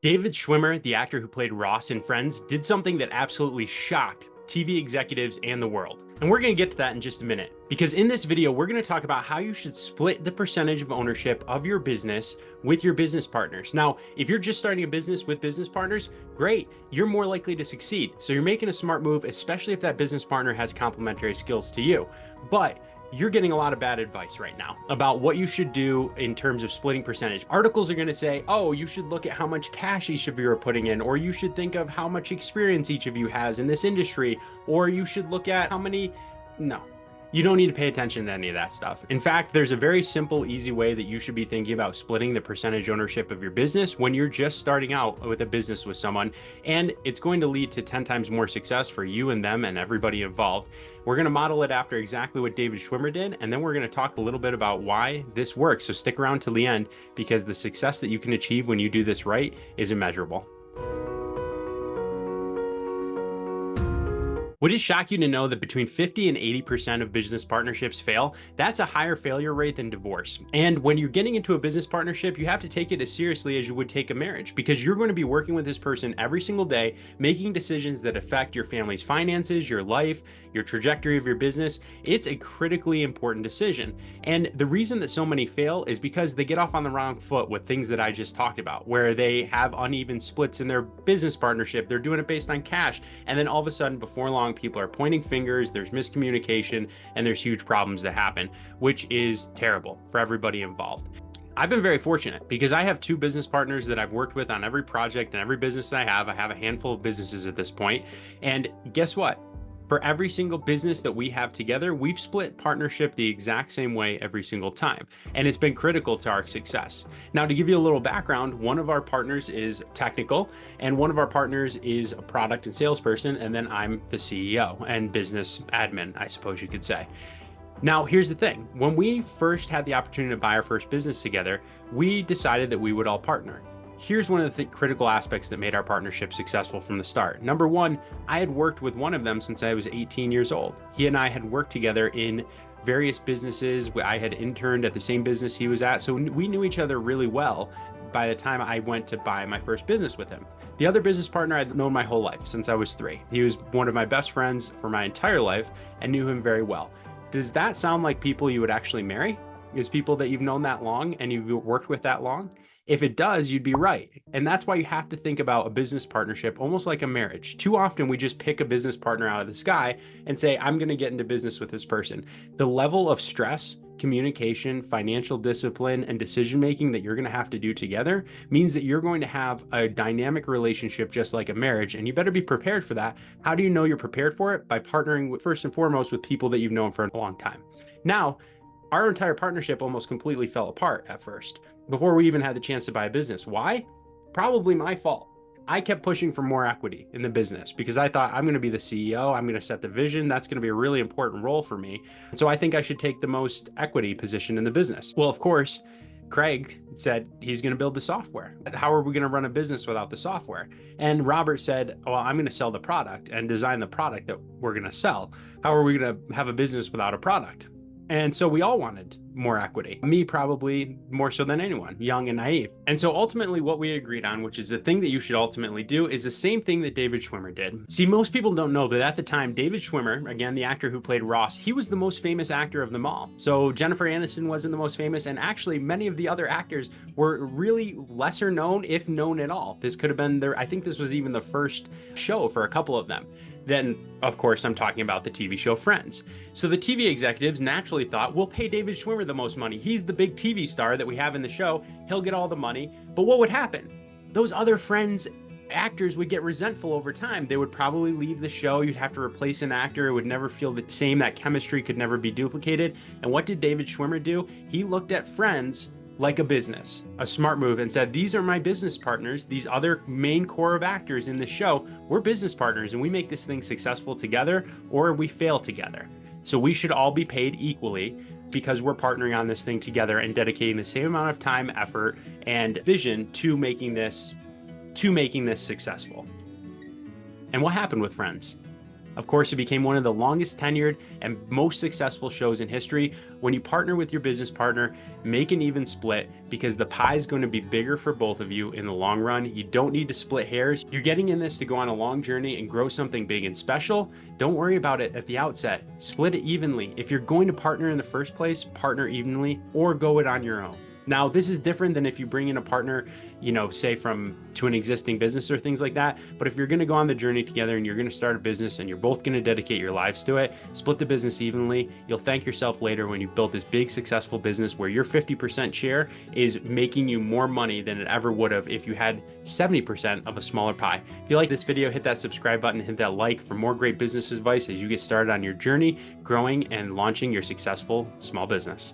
David Schwimmer, the actor who played Ross in Friends, did something that absolutely shocked TV executives and the world. And we're going to get to that in just a minute, because in this video, we're going to talk about how you should split the percentage of ownership of your business with your business partners. Now, if you're just starting a business with business partners, great, you're more likely to succeed. So you're making a smart move, especially if that business partner has complementary skills to you. But you're getting a lot of bad advice right now about what you should do in terms of splitting percentage. Articles are going to say, oh, you should look at how much cash each of you are putting in, or you should think of how much experience each of you has in this industry, or you should look at how many. No, you don't need to pay attention to any of that stuff. In fact, there's a very simple, easy way that you should be thinking about splitting the percentage ownership of your business when you're just starting out with a business with someone, and it's going to lead to 10 times more success for you and them and everybody involved. We're going to model it after exactly what David Schwimmer did, and then we're going to talk a little bit about why this works. So stick around till the end, because the success that you can achieve when you do this right is immeasurable. Would it shock you to know that between 50 and 80% of business partnerships fail? That's a higher failure rate than divorce. And when you're getting into a business partnership, you have to take it as seriously as you would take a marriage, because you're going to be working with this person every single day, making decisions that affect your family's finances, your life, your trajectory of your business. It's a critically important decision. And the reason that so many fail is because they get off on the wrong foot with things that I just talked about, where they have uneven splits in their business partnership. They're doing it based on cash. And then all of a sudden, before long, people are pointing fingers, there's miscommunication, and there's huge problems that happen, which is terrible for everybody involved. I've been very fortunate because I have two business partners that I've worked with on every project and every business that I have. I have a handful of businesses at this point. And guess what? For every single business that we have together, we've split partnership the exact same way every single time. And it's been critical to our success. Now, to give you a little background, one of our partners is technical, and one of our partners is a product and salesperson, and then I'm the CEO and business admin, I suppose you could say. Now, here's the thing. When we first had the opportunity to buy our first business together, we decided that we would all partner. Here's one of the critical aspects that made our partnership successful from the start. Number one, I had worked with one of them since I was 18 years old. He and I had worked together in various businesses. I had interned at the same business he was at, so we knew each other really well by the time I went to buy my first business with him. The other business partner I'd known my whole life, since I was 3. He was one of my best friends for my entire life and knew him very well. Does that sound like people you would actually marry? Is people that you've known that long and you've worked with that long? If it does, you'd be right. And that's why you have to think about a business partnership almost like a marriage. Too often we just pick a business partner out of the sky and say, I'm going to get into business with this person. The level of stress, communication, financial discipline, and decision-making that you're going to have to do together means that you're going to have a dynamic relationship just like a marriage, and you better be prepared for that. How do you know you're prepared for it? By partnering with, first and foremost, with people that you've known for a long time. Now, our entire partnership almost completely fell apart at first, before we even had the chance to buy a business. Why? Probably my fault. I kept pushing for more equity in the business because I thought I'm going to be the CEO. I'm going to set the vision. That's going to be a really important role for me. So I think I should take the most equity position in the business. Well, of course, Craig said he's going to build the software. How are we going to run a business without the software? And Robert said, well, I'm going to sell the product and design the product that we're going to sell. How are we going to have a business without a product? And so we all wanted more equity. Me probably more so than anyone, young and naive. And so ultimately what we agreed on, which is the thing that you should ultimately do, is the same thing that David Schwimmer did. See, most people don't know, but at the time, David Schwimmer, again, the actor who played Ross, he was the most famous actor of them all. So Jennifer Aniston wasn't the most famous, and actually many of the other actors were really lesser known, if known at all. This could have been I think this was even the first show for a couple of them. Then, of course, I'm talking about the TV show Friends. So the TV executives naturally thought, we'll pay David Schwimmer the most money. He's the big TV star that we have in the show. He'll get all the money. But what would happen? Those other Friends actors would get resentful over time. They would probably leave the show. You'd have to replace an actor. It would never feel the same. That chemistry could never be duplicated. And what did David Schwimmer do? He looked at Friends like a business, a smart move, and said, these are my business partners. These other main core of actors in the show, we're business partners, and we make this thing successful together or we fail together. So we should all be paid equally because we're partnering on this thing together and dedicating the same amount of time, effort, and vision to making this successful. And what happened with Friends? Of course, it became one of the longest tenured and most successful shows in history. When you partner with your business partner, make an even split because the pie is going to be bigger for both of you in the long run. You don't need to split hairs. You're getting in this to go on a long journey and grow something big and special. Don't worry about it at the outset. Split it evenly. If you're going to partner in the first place, partner evenly or go it on your own. Now, this is different than if you bring in a partner, say to an existing business or things like that. But if you're going to go on the journey together and you're going to start a business and you're both going to dedicate your lives to it, split the business evenly. You'll thank yourself later when you built this big successful business where your 50% share is making you more money than it ever would have if you had 70% of a smaller pie. If you like this video, hit that subscribe button, hit that like for more great business advice as you get started on your journey, growing and launching your successful small business.